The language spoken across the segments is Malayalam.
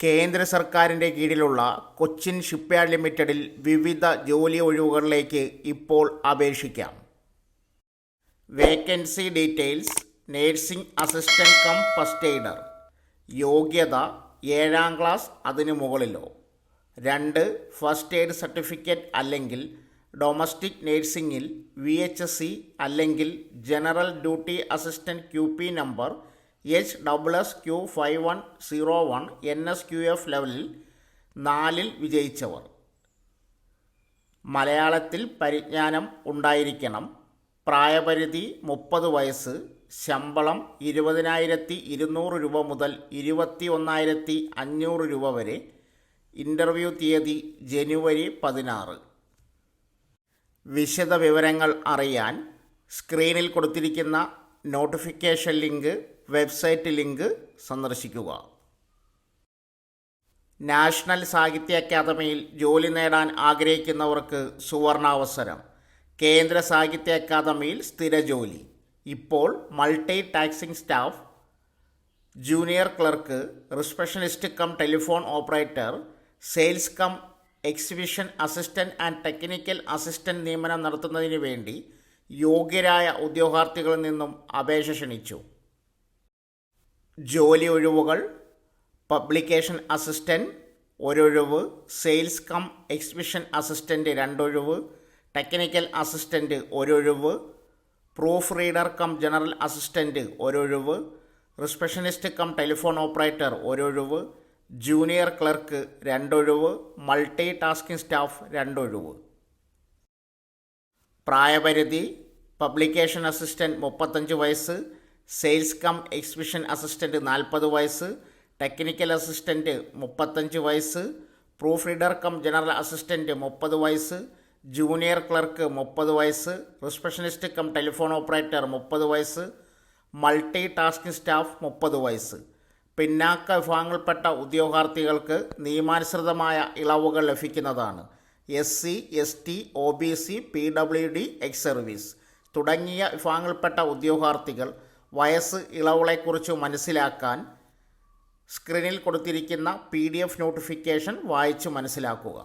കേന്ദ്ര സർക്കാരിൻ്റെ കീഴിലുള്ള കൊച്ചിൻ ഷിപ്പ്യാർഡ് ലിമിറ്റഡിൽ വിവിധ ജോലി ഒഴിവുകളിലേക്ക് ഇപ്പോൾ അപേക്ഷിക്കാം. Vacancy details: nursing assistant come first aider. യോഗ്യത 7ാം ക്ലാസ് അതിനു മുകളിലോ. 2. ഫസ്റ്റ് എയ്ഡ് സർട്ടിഫിക്കറ്റ് അല്ലെങ്കിൽ ഡൊമസ്റ്റിക് നേഴ്സിംഗിൽ VHSC അല്ലെങ്കിൽ general duty assistant QP number HSSQ5101 NSQF ലെവലിൽ 4ൽ വിജയിച്ചവർ. മലയാളത്തിൽ പരിജ്ഞാനം ഉണ്ടായിരിക്കണം. പ്രായപരിധി 30 വയസ്സ്. ശമ്പളം 20,200 രൂപ മുതൽ 21,500 രൂപ വരെ. ഇൻ്റർവ്യൂ തീയതി ജനുവരി 16. വിശദ വിവരങ്ങൾ അറിയാൻ സ്ക്രീനിൽ കൊടുത്തിരിക്കുന്ന നോട്ടിഫിക്കേഷൻ ലിങ്ക്, വെബ്സൈറ്റ് ലിങ്ക് സന്ദർശിക്കുക. നാഷണൽ സാഹിത്യ അക്കാദമിയിൽ ജോലി നേടാൻ ആഗ്രഹിക്കുന്നവർക്ക് സുവർണാവസരം. കേന്ദ്ര സാഹിത്യ അക്കാദമിയിൽ സ്ഥിര ജോലി. ഇപ്പോൾ multi tasking staff, junior clerk, receptionist cum telephone operator, sales cum exhibition assistant and technical assistant നിയമനം നടത്തുന്നതിന് വേണ്ടി യോഗ്യരായ ഉദ്യോഗാർത്ഥികളിൽ നിന്നും അപേക്ഷ ക്ഷണിച്ചു. ജോലി ഒഴിവുകൾ: പബ്ലിക്കേഷൻ അസിസ്റ്റൻറ്റ് 1 ഒഴിവ്, സെയിൽസ് കം എക്സിബിഷൻ അസിസ്റ്റൻറ്റ് 2 ഒഴിവ്, ടെക്നിക്കൽ അസിസ്റ്റൻറ്റ് 1 ഒഴിവ്, proof reader come general assistant 1 ഒഴിവ്, റിസപ്ഷനിസ്റ്റ് കം ടെലിഫോൺ ഓപ്പറേറ്റർ 1 ഒഴിവ്, ജൂനിയർ ക്ലർക്ക് 2 ഒഴിവ്, മൾട്ടി ടാസ്കിംഗ് സ്റ്റാഫ് 2 ഒഴിവ്. പ്രായപരിധി: പബ്ലിക്കേഷൻ അസിസ്റ്റൻറ്റ് 35 വയസ്സ്, സെയിൽസ് കം എക്സിബിഷൻ അസിസ്റ്റൻറ്റ് 40 വയസ്സ്, ടെക്നിക്കൽ അസിസ്റ്റൻറ്റ് 35 വയസ്സ്, proof reader come general assistant 30 വയസ്സ്, ജൂനിയർ ക്ലർക്ക് 30 വയസ്സ്, റിസപ്ഷനിസ്റ്റ് കം ടെലിഫോൺ ഓപ്പറേറ്റർ 30 വയസ്സ്, മൾട്ടി ടാസ്കിംഗ് സ്റ്റാഫ് 30 വയസ്സ്. പിന്നാക്ക വിഭാഗങ്ങളിൽപ്പെട്ട ഉദ്യോഗാർത്ഥികൾക്ക് നിയമാനുസൃതമായ ഇളവുകൾ ലഭിക്കുന്നതാണ്. SC, ST, OBC, PWD, ex service തുടങ്ങിയ വിഭാഗങ്ങളിൽപ്പെട്ട ഉദ്യോഗാർത്ഥികൾ വയസ്സ് ഇളവുകളെക്കുറിച്ച് മനസ്സിലാക്കാൻ സ്ക്രീനിൽ കൊടുത്തിരിക്കുന്ന PDF നോട്ടിഫിക്കേഷൻ വായിച്ച് മനസ്സിലാക്കുക.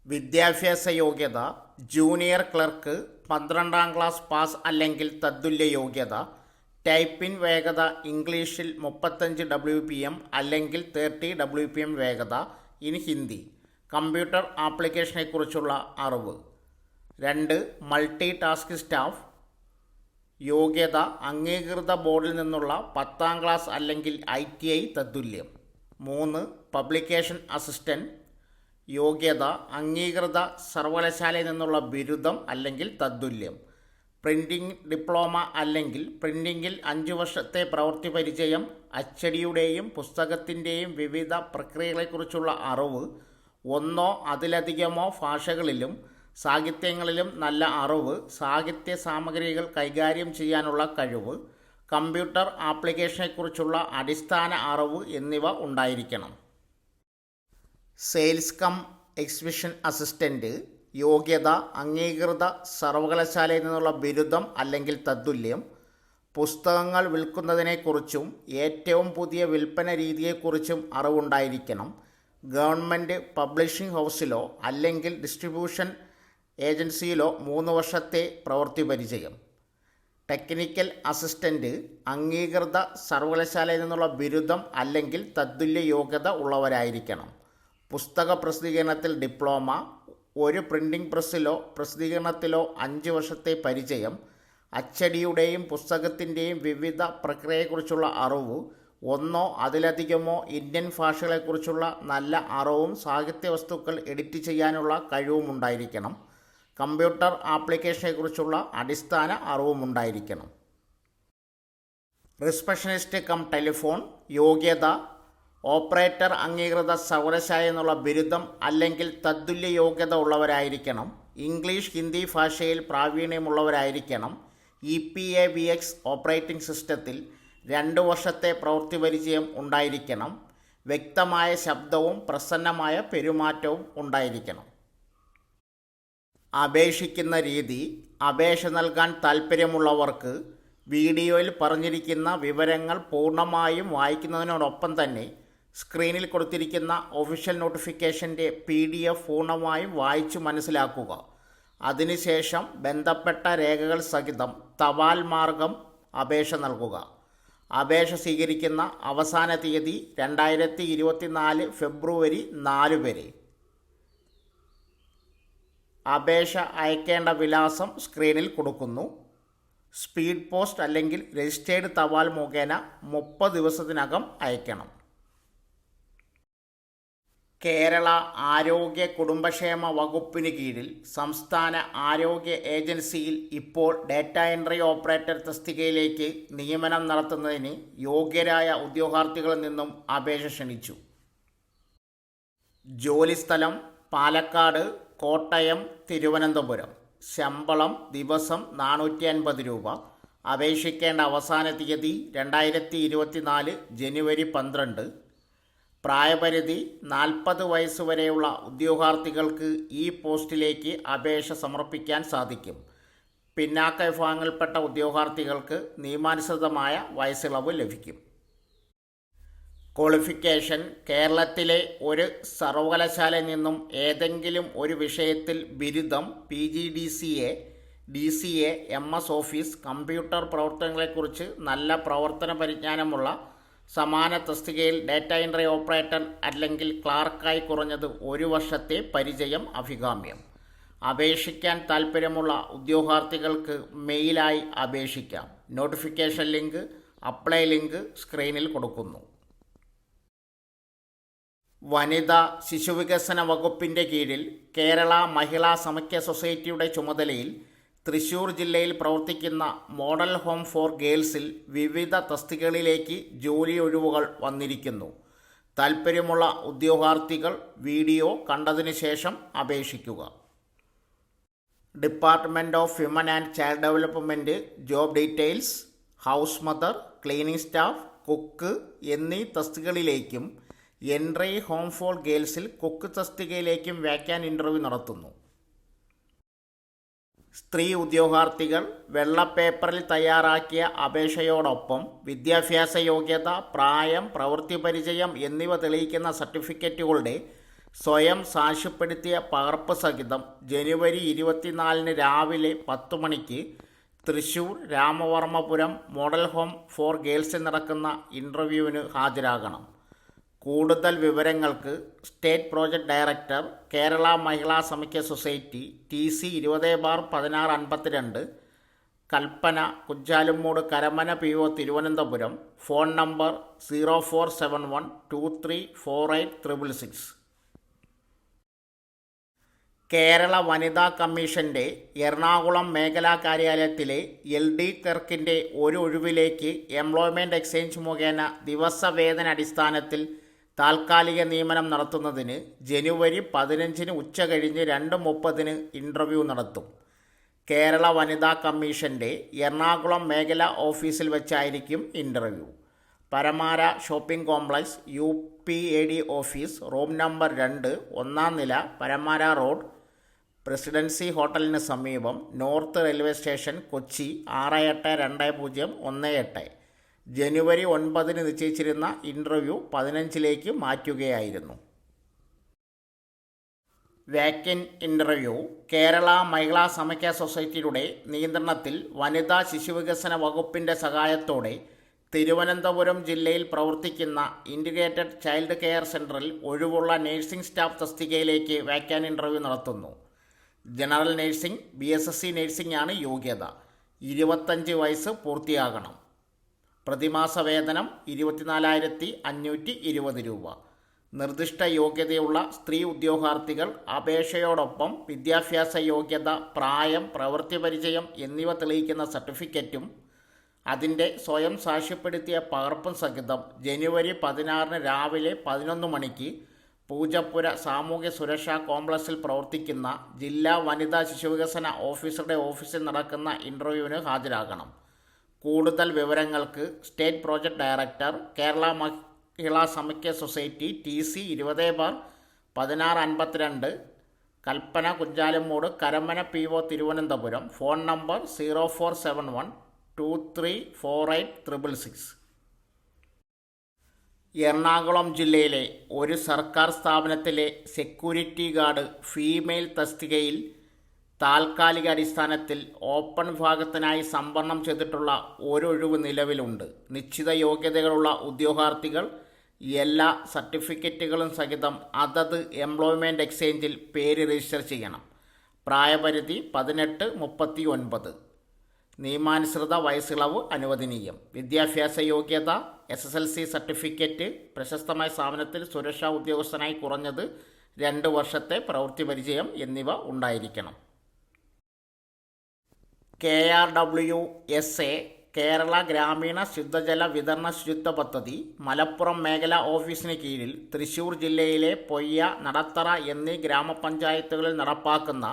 വിദ്യാഭ്യാസ യോഗ്യത: ജൂനിയർ ക്ലർക്ക് 12ാം ക്ലാസ് പാസ് അല്ലെങ്കിൽ തത്തുല്യ യോഗ്യത. ടൈപ്പിംഗ് വേഗത: ഇംഗ്ലീഷിൽ 35 WPM അല്ലെങ്കിൽ 30 WPM വേഗത ഇൻ ഹിന്ദി. കമ്പ്യൂട്ടർ ആപ്ലിക്കേഷനെക്കുറിച്ചുള്ള അറിവ്. 2. Multi tasking staff. യോഗ്യത: അംഗീകൃത ബോർഡിൽ നിന്നുള്ള 10ാം ക്ലാസ് അല്ലെങ്കിൽ ITI തത്തുല്യം. 3. Publication assistant. യോഗ്യത: അംഗീകൃത സർവകലാശാലയിൽ നിന്നുള്ള ബിരുദം അല്ലെങ്കിൽ തത്തുല്യം. പ്രിൻറ്റിംഗ് ഡിപ്ലോമ അല്ലെങ്കിൽ പ്രിൻറ്റിങ്ങിൽ 5 വർഷത്തെ പ്രവൃത്തി പരിചയം. അച്ചടിയുടെയും പുസ്തകത്തിൻ്റെയും വിവിധ പ്രക്രിയകളെക്കുറിച്ചുള്ള അറിവ്. 1 അതിലധികമോ ഭാഷകളിലും സാഹിത്യങ്ങളിലും നല്ല അറിവ്. സാഹിത്യ സാമഗ്രികൾ കൈകാര്യം ചെയ്യാനുള്ള കഴിവ്. കമ്പ്യൂട്ടർ ആപ്ലിക്കേഷനെക്കുറിച്ചുള്ള അടിസ്ഥാന അറിവ് എന്നിവ ഉണ്ടായിരിക്കണം. Sales cum exhibition assistant. യോഗ്യത: അംഗീകൃത സർവകലാശാലയിൽ നിന്നുള്ള ബിരുദം അല്ലെങ്കിൽ തത്തുല്യം. പുസ്തകങ്ങൾ വിൽക്കുന്നതിനെക്കുറിച്ചും ഏറ്റവും പുതിയ വിൽപ്പന രീതിയെക്കുറിച്ചും അറിവുണ്ടായിരിക്കണം. ഗവൺമെൻറ് പബ്ലിഷിംഗ് ഹൗസിലോ അല്ലെങ്കിൽ ഡിസ്ട്രിബ്യൂഷൻ ഏജൻസിയിലോ 3 വർഷത്തെ പ്രവൃത്തി പരിചയം. Technical assistant. അംഗീകൃത സർവകലാശാലയിൽ നിന്നുള്ള ബിരുദം അല്ലെങ്കിൽ തത്തുല്യ യോഗ്യത ഉള്ളവരായിരിക്കണം. പുസ്തക പ്രസിദ്ധീകരണത്തിൽ ഡിപ്ലോമ. ഒരു പ്രിൻറ്റിംഗ് പ്രസ്സിലോ പ്രസിദ്ധീകരണത്തിലോ 5 വർഷത്തെ പരിചയം. അച്ചടിയുടെയും പുസ്തകത്തിൻ്റെയും വിവിധ പ്രക്രിയയെക്കുറിച്ചുള്ള അറിവ്. 1 അതിലധികമോ ഇന്ത്യൻ ഭാഷകളെക്കുറിച്ചുള്ള നല്ല അറിവും സാഹിത്യ വസ്തുക്കൾ എഡിറ്റ് ചെയ്യാനുള്ള കഴിവും ഉണ്ടായിരിക്കണം. കമ്പ്യൂട്ടർ ആപ്ലിക്കേഷനെക്കുറിച്ചുള്ള അടിസ്ഥാന അറിവും ഉണ്ടായിരിക്കണം. Receptionist cum telephone. യോഗ്യത: ഓപ്പറേറ്റർ അംഗീകൃത സർവകലാശാലയിൽ നിന്നുള്ള ബിരുദം അല്ലെങ്കിൽ തത്തുല്യ യോഗ്യത ഉള്ളവരായിരിക്കണം. ഇംഗ്ലീഷ്, ഹിന്ദി ഭാഷയിൽ പ്രാവീണ്യമുള്ളവരായിരിക്കണം. EPABX ഓപ്പറേറ്റിംഗ് സിസ്റ്റത്തിൽ 2 വർഷത്തെ പ്രവൃത്തി പരിചയം ഉണ്ടായിരിക്കണം. വ്യക്തമായ ശബ്ദവും പ്രസന്നമായ പെരുമാറ്റവും ഉണ്ടായിരിക്കണം. അപേക്ഷിക്കുന്ന രീതി: അപേക്ഷ നൽകാൻ താൽപ്പര്യമുള്ളവർക്ക് വീഡിയോയിൽ പറഞ്ഞിരിക്കുന്ന വിവരങ്ങൾ പൂർണ്ണമായും വായിക്കുന്നതിനോടൊപ്പം തന്നെ സ്ക്രീനിൽ കൊടുത്തിരിക്കുന്ന ഒഫീഷ്യൽ നോട്ടിഫിക്കേഷൻ്റെ PDF പൂർണ്ണമായും വായിച്ചു മനസ്സിലാക്കുക. അതിനുശേഷം ബന്ധപ്പെട്ട രേഖകൾ സഹിതം തപാൽ മാർഗം അപേക്ഷ നൽകുക. അപേക്ഷ സ്വീകരിക്കുന്ന അവസാന തീയതി 2024 ഫെബ്രുവരി 4 വരെ. അപേക്ഷ അയക്കേണ്ട വിലാസം സ്ക്രീനിൽ കൊടുക്കുന്നു. സ്പീഡ് പോസ്റ്റ് അല്ലെങ്കിൽ രജിസ്റ്റേർഡ് തപാൽ മുഖേന 30 ദിവസത്തിനകം അയക്കണം. കേരള ആരോഗ്യ കുടുംബക്ഷേമ വകുപ്പിന് കീഴിൽ സംസ്ഥാന ആരോഗ്യ ഏജൻസിയിൽ ഇപ്പോൾ ഡാറ്റ എൻട്രി ഓപ്പറേറ്റർ തസ്തികയിലേക്ക് നിയമനം നടത്തുന്നതിന് യോഗ്യരായ ഉദ്യോഗാർത്ഥികളിൽ നിന്നും അപേക്ഷ ക്ഷണിച്ചു. ജോലിസ്ഥലം പാലക്കാട്, കോട്ടയം, തിരുവനന്തപുരം. ശമ്പളം ദിവസം 450 രൂപ. അപേക്ഷിക്കേണ്ട അവസാന തീയതി 2024 ജനുവരി 12. പ്രായപരിധി 40 വയസ്സ് വരെയുള്ള ഉദ്യോഗാർത്ഥികൾക്ക് ഈ പോസ്റ്റിലേക്ക് അപേക്ഷ സമർപ്പിക്കാൻ സാധിക്കും. പിന്നാക്ക വിഭാഗങ്ങളിൽപ്പെട്ട ഉദ്യോഗാർത്ഥികൾക്ക് നിയമാനുസൃതമായ വയസ്സിളവ് ലഭിക്കും. ക്വാളിഫിക്കേഷൻ: കേരളത്തിലെ ഒരു സർവകലാശാലയിൽ നിന്നും ഏതെങ്കിലും ഒരു വിഷയത്തിൽ ബിരുദം, PGDCA, DCA, MS office, computer പ്രവർത്തനങ്ങളെക്കുറിച്ച് നല്ല പ്രവർത്തന പരിജ്ഞാനമുള്ള സമാന തസ്തികയിൽ ഡാറ്റ എൻട്രി ഓപ്പറേറ്റർ അല്ലെങ്കിൽ ക്ലാർക്കായി കുറഞ്ഞത് 1 വർഷത്തെ പരിചയം അഭികാമ്യം. അപേക്ഷിക്കാൻ താൽപ്പര്യമുള്ള ഉദ്യോഗാർത്ഥികൾക്ക് മെയിലായി അപേക്ഷിക്കാം. നോട്ടിഫിക്കേഷൻ ലിങ്ക്, അപ്ലൈ ലിങ്ക് സ്ക്രീനിൽ കൊടുക്കുന്നു. വനിതാ ശിശുവികസന വകുപ്പിൻ്റെ കീഴിൽ കേരള മഹിളാ സമാഖ്യ സൊസൈറ്റിയുടെ ചുമതലയിൽ തൃശ്ശൂർ ജില്ലയിൽ പ്രവർത്തിക്കുന്ന മോഡൽ ഹോം ഫോർ ഗേൾസിൽ വിവിധ തസ്തികകളിലേക്ക് ജോലി ഒഴിവുകൾ വന്നിരിക്കുന്നു. താൽപ്പര്യമുള്ള ഉദ്യോഗാർത്ഥികൾ വീഡിയോ കണ്ടതിന് ശേഷം അപേക്ഷിക്കുക. Department of women and child development job details, house mother, cleaning staff, cook എന്നീ തസ്തികകളിലേക്കും എൻട്രി ഹോം ഫോർ ഗേൾസിൽ കുക്ക് തസ്തികയിലേക്കും വാക്യാൻ ഇൻ്റർവ്യൂ നടത്തുന്നു. സ്ത്രീ ഉദ്യോഗാർത്ഥികൾ വെള്ള പേപ്പറിൽ തയ്യാറാക്കിയ അപേക്ഷയോടൊപ്പം വിദ്യാഭ്യാസ യോഗ്യത, പ്രായം, പ്രവൃത്തി പരിചയം എന്നിവ തെളിയിക്കുന്ന സർട്ടിഫിക്കറ്റുകളുടെ സ്വയം സാക്ഷ്യപ്പെടുത്തിയ പകർപ്പ് സഹിതം ജനുവരി 24 രാവിലെ 10 മണിക്ക് Thrissur Ramavarmapuram model home for ഗേൾസിൽ നടക്കുന്ന ഇൻ്റർവ്യൂവിന് ഹാജരാകണം. കൂടുതൽ വിവരങ്ങൾക്ക് state project director, Kerala Mahila Samakhya society, TC 20/1652, Kalpana, Kunchalumood, Karamana PO, Thiruvananthapuram. Phone number 0471234866. Kerala Vanitha കമ്മീഷൻ്റെ എറണാകുളം മേഖലാ കാര്യാലയത്തിലെ LD ക്ലർക്കിൻ്റെ ഒരു ഒഴിവിലേക്ക് എംപ്ലോയ്മെൻറ്റ് എക്സ്ചേഞ്ച് മുഖേന ദിവസവേതന അടിസ്ഥാനത്തിൽ താൽക്കാലിക നിയമനം നടത്തുന്നതിന് ജനുവരി 15 ഉച്ചകഴിഞ്ഞ് 2:30 ഇൻ്റർവ്യൂ നടത്തും. കേരള വനിതാ കമ്മീഷൻ്റെ എറണാകുളം മേഖലാ ഓഫീസിൽ വെച്ചായിരിക്കും interview. Paramara shopping complex, UPAD office, room number 2, 1-ാം നില, പരമാര റോഡ്, പ്രസിഡൻസി ഹോട്ടലിന് സമീപം, നോർത്ത് റെയിൽവേ സ്റ്റേഷൻ, കൊച്ചി 682018. ജനുവരി 9 നിശ്ചയിച്ചിരുന്ന ഇൻ്റർവ്യൂ 15 മാറ്റുകയായിരുന്നു. വാക്കിൻ ഇൻ്റർവ്യൂ: കേരള മഹിളാ സമാഖ്യ സൊസൈറ്റിയുടെ നിയന്ത്രണത്തിൽ വനിതാ ശിശുവികസന വകുപ്പിൻ്റെ സഹായത്തോടെ തിരുവനന്തപുരം ജില്ലയിൽ പ്രവർത്തിക്കുന്ന ഇൻ്റഗ്രേറ്റഡ് ചൈൽഡ് കെയർ സെൻ്ററിൽ ഒഴിവുള്ള നഴ്സിംഗ് സ്റ്റാഫ് തസ്തികയിലേക്ക് വാക്യാൻ ഇൻ്റർവ്യൂ നടത്തുന്നു. ജനറൽ നഴ്സിംഗ്, BSSC നഴ്സിംഗ് ആണ് യോഗ്യത. 25 വയസ്സ് പൂർത്തിയാകണം. പ്രതിമാസ വേതനം 24,520 രൂപ. നിർദ്ദിഷ്ട യോഗ്യതയുള്ള സ്ത്രീ ഉദ്യോഗാർത്ഥികൾ അപേക്ഷയോടൊപ്പം വിദ്യാഭ്യാസ യോഗ്യത, പ്രായം, പ്രവൃത്തി പരിചയം എന്നിവ തെളിയിക്കുന്ന സർട്ടിഫിക്കറ്റും അതിൻ്റെ സ്വയം സാക്ഷ്യപ്പെടുത്തിയ പകർപ്പും സഹിതം ജനുവരി 16 രാവിലെ 11 മണിക്ക് പൂജപ്പുര സാമൂഹ്യ സുരക്ഷാ കോംപ്ലക്സിൽ പ്രവർത്തിക്കുന്ന ജില്ലാ വനിതാ ശിശുവികസന ഓഫീസറുടെ ഓഫീസിൽ നടക്കുന്ന ഇൻ്റർവ്യൂവിന് ഹാജരാകണം. കൂടുതൽ വിവരങ്ങൾക്ക് state project director, Kerala Mahila Samakhya society, TC 20/1652, Kalpana, Kunchalumood, Karamana PO, Thiruvananthapuram. Phone number 0471 234866. Ernakulam ജില്ലയിലെ ഒരു സർക്കാർ സ്ഥാപനത്തിലെ സെക്യൂരിറ്റി ഗാർഡ് ഫീമെയിൽ തസ്തികയിൽ താൽക്കാലിക അടിസ്ഥാനത്തിൽ ഓപ്പൺ വിഭാഗത്തിനായി സംവരണം ചെയ്തിട്ടുള്ള ഒരൊഴിവ് നിലവിലുണ്ട്. നിശ്ചിത യോഗ്യതകളുള്ള ഉദ്യോഗാർത്ഥികൾ എല്ലാ സർട്ടിഫിക്കറ്റുകളും സഹിതം അതത് എംപ്ലോയ്മെൻറ്റ് എക്സ്ചേഞ്ചിൽ പേര് രജിസ്റ്റർ ചെയ്യണം. പ്രായപരിധി 18-39. നിയമാനുസൃത വയസ്സിളവ് അനുവദനീയം. വിദ്യാഭ്യാസ യോഗ്യത SSLC സർട്ടിഫിക്കറ്റ്. പ്രശസ്തമായ സ്ഥാപനത്തിൽ സുരക്ഷാ ഉദ്യോഗസ്ഥനായി കുറഞ്ഞത് 2 വർഷത്തെ പ്രവൃത്തി പരിചയം എന്നിവ ഉണ്ടായിരിക്കണം. KRWSA കേരള ഗ്രാമീണ ശുദ്ധജല വിതരണ ശുചിത്വ പദ്ധതി മലപ്പുറം മേഖലാ ഓഫീസിന് കീഴിൽ തൃശ്ശൂർ ജില്ലയിലെ പൊയ്യ, നടത്തറ എന്നീ ഗ്രാമപഞ്ചായത്തുകളിൽ നടപ്പാക്കുന്ന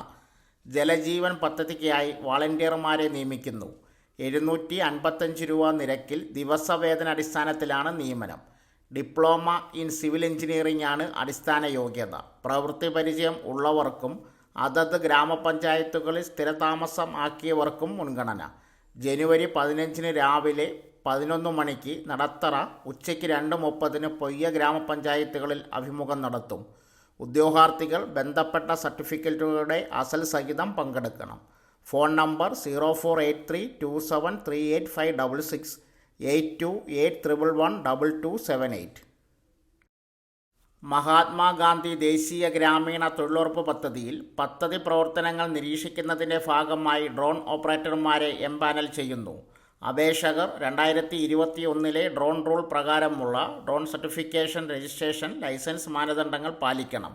ജലജീവൻ പദ്ധതിക്കായി വളണ്ടിയർമാരെ നിയമിക്കുന്നു. 755 രൂപ നിരക്കിൽ ദിവസവേതന അടിസ്ഥാനത്തിലാണ് നിയമനം. ഡിപ്ലോമ ഇൻ സിവിൽ എഞ്ചിനീയറിംഗ് ആണ് അടിസ്ഥാന യോഗ്യത. പ്രവൃത്തി പരിചയം ഉള്ളവർക്കും അതത് ഗ്രാമപഞ്ചായത്തുകളിൽ സ്ഥിരതാമസം ആക്കിയവർക്കും മുൻഗണന. ജനുവരി 15 രാവിലെ 11 മണിക്ക് നടത്തറ, ഉച്ചയ്ക്ക് 2:30 പൊയ്യ ഗ്രാമപഞ്ചായത്തുകളിൽ അഭിമുഖം നടത്തും. ഉദ്യോഗാർത്ഥികൾ ബന്ധപ്പെട്ട സർട്ടിഫിക്കറ്റുകളുടെ അസൽ സഹിതം പങ്കെടുക്കണം. Phone number 0483273856, 8281112278. മഹാത്മാഗാന്ധി ദേശീയ ഗ്രാമീണ തൊഴിലുറപ്പ് പദ്ധതിയിൽ പദ്ധതി പ്രവർത്തനങ്ങൾ നിരീക്ഷിക്കുന്നതിൻ്റെ ഭാഗമായി ഡ്രോൺ ഓപ്പറേറ്റർമാരെ എംപാനൽ ചെയ്യുന്നു. അപേക്ഷകർ 2021 ഡ്രോൺ റൂൾ പ്രകാരമുള്ള ഡ്രോൺ സർട്ടിഫിക്കേഷൻ, രജിസ്ട്രേഷൻ, ലൈസൻസ് മാനദണ്ഡങ്ങൾ പാലിക്കണം.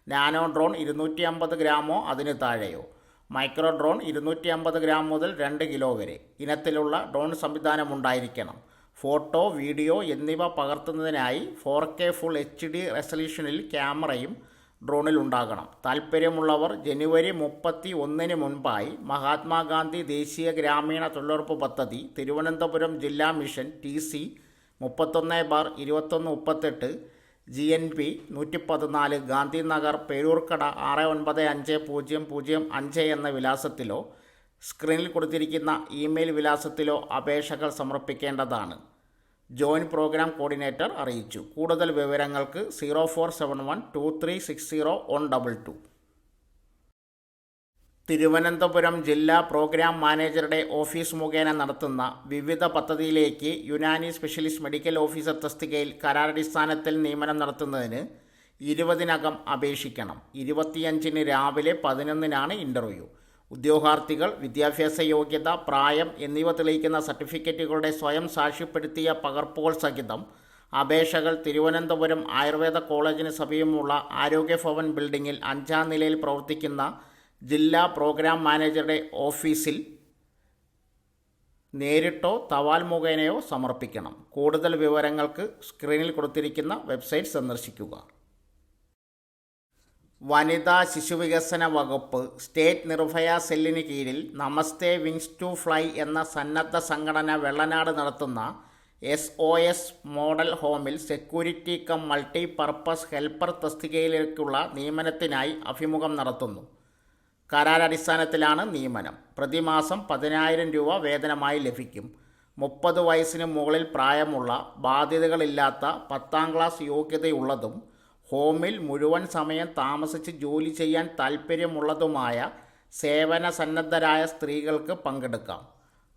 നാനോ ഡ്രോൺ 250 ഗ്രാമോ അതിന് താഴെയോ, മൈക്രോ ഡ്രോൺ 250 ഗ്രാം മുതൽ 2 കിലോ വരെ ഇനത്തിലുള്ള ഡ്രോൺ സംവിധാനമുണ്ടായിരിക്കണം. ഫോട്ടോ, വീഡിയോ എന്നിവ പകർത്തുന്നതിനായി 4K ഫുൾ HD റെസല്യൂഷനിൽ ക്യാമറയും ഡ്രോണിൽ ഉണ്ടാകണം. താൽപ്പര്യമുള്ളവർ ജനുവരി 31 മുൻപായി മഹാത്മാഗാന്ധി ദേശീയ ഗ്രാമീണ തൊഴിലുറപ്പ് പദ്ധതി, തിരുവനന്തപുരം ജില്ലാ mission, TC 31/2138, GNP 114, Gandhinagar, Peroorkada 695005 എന്ന വിലാസത്തിലോ സ്ക്രീനിൽ കൊടുത്തിരിക്കുന്ന ഇമെയിൽ വിലാസത്തിലോ അപേക്ഷകൾ സമർപ്പിക്കേണ്ടതാണ്. ജോയിൻറ്റ് പ്രോഗ്രാം കോർഡിനേറ്റർ അറിയിച്ചു. കൂടുതൽ വിവരങ്ങൾക്ക് 04712360-122. തിരുവനന്തപുരം ജില്ലാ പ്രോഗ്രാം മാനേജറുടെ ഓഫീസ് മുഖേന നടത്തുന്ന വിവിധ പദ്ധതിയിലേക്ക് യുനാനി സ്പെഷ്യലിസ്റ്റ് മെഡിക്കൽ ഓഫീസർ തസ്തികയിൽ കരാറടിസ്ഥാനത്തിൽ നിയമനം നടത്തുന്നതിന് 20-നകം അപേക്ഷിക്കണം. 25 രാവിലെ 11 ഇൻ്റർവ്യൂ. ഉദ്യോഗാർത്ഥികൾ വിദ്യാഭ്യാസ യോഗ്യത, പ്രായം എന്നിവ തെളിയിക്കുന്ന സർട്ടിഫിക്കറ്റുകളുടെ സ്വയം സാക്ഷ്യപ്പെടുത്തിയ പകർപ്പുകൾ സഹിതം അപേക്ഷകൾ തിരുവനന്തപുരം ആയുർവേദ കോളേജിന് സമീപമുള്ള ആരോഗ്യഭവൻ ബിൽഡിങ്ങിൽ 5-ാം നിലയിൽ പ്രവർത്തിക്കുന്ന ജില്ലാ പ്രോഗ്രാം മാനേജറുടെ ഓഫീസിൽ നേരിട്ടോ തപാൽ മുഖേനയോ സമർപ്പിക്കണം. കൂടുതൽ വിവരങ്ങൾക്ക് സ്ക്രീനിൽ കൊടുത്തിരിക്കുന്ന വെബ്സൈറ്റ് സന്ദർശിക്കുക. വനിതാ ശിശുവികസന വകുപ്പ് സ്റ്റേറ്റ് നിർഭയ സെല്ലിന് കീഴിൽ നമസ്തേ വിങ്സ് ടു ഫ്ലൈ എന്ന സന്നദ്ധ സംഘടന വെള്ളനാട് നടത്തുന്ന SOS മോഡൽ ഹോമിൽ security cum multi purpose helper തസ്തികയിലേക്കുള്ള നിയമനത്തിനായി അഭിമുഖം നടത്തുന്നു. കരാറടിസ്ഥാനത്തിലാണ് നിയമനം. പ്രതിമാസം 10,000 രൂപ വേതനമായി ലഭിക്കും. 30 വയസ്സിന് മുകളിൽ പ്രായമുള്ള, ബാധ്യതകളില്ലാത്ത, 10ാം ക്ലാസ് യോഗ്യതയുള്ളതും ഹോമിൽ മുഴുവൻ സമയം താമസിച്ച് ജോലി ചെയ്യാൻ താൽപ്പര്യമുള്ളതുമായ സേവന സന്നദ്ധരായ സ്ത്രീകൾക്ക് പങ്കെടുക്കാം.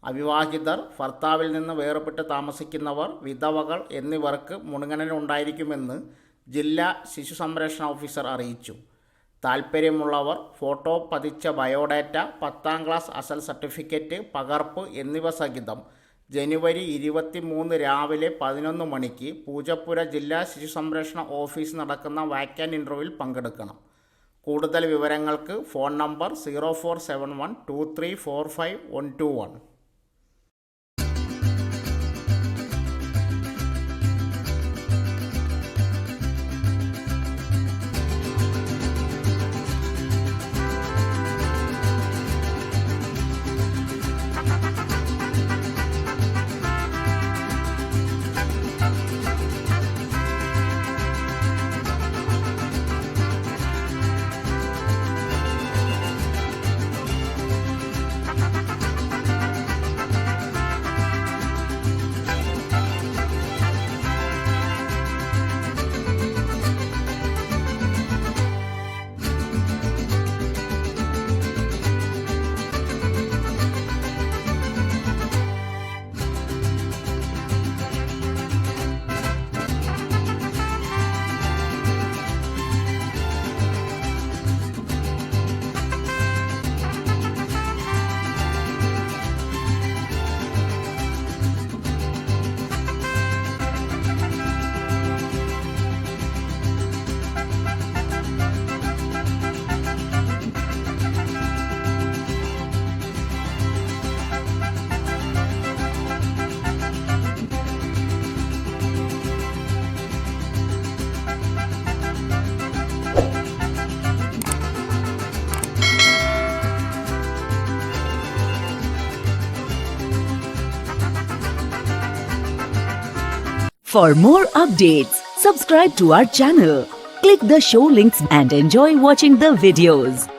അവിവാഹിതർ, ഭർത്താവിൽ നിന്ന് വേർപെട്ട് താമസിക്കുന്നവർ, വിധവകൾ എന്നിവർക്ക് മുൻഗണന ഉണ്ടായിരിക്കുമെന്ന് ജില്ലാ ശിശു സംരക്ഷണ ഓഫീസർ അറിയിച്ചു. താൽപ്പര്യമുള്ളവർ ഫോട്ടോ പതിച്ച ബയോഡാറ്റ, 10ാം ക്ലാസ് അസൽ സർട്ടിഫിക്കറ്റ് പകർപ്പ് എന്നിവ സഹിതം ജനുവരി 23 രാവിലെ 11 മണിക്ക് പൂജപ്പുര ജില്ലാ ശിശു സംരക്ഷണ ഓഫീസ് നടക്കുന്ന വാക്കൻ്റ് ഇൻ്റർവ്യൂവിൽ പങ്കെടുക്കണം. കൂടുതൽ വിവരങ്ങൾക്ക് phone number 04712345-121. For more updates, subscribe to our channel, click the show links and enjoy watching the videos.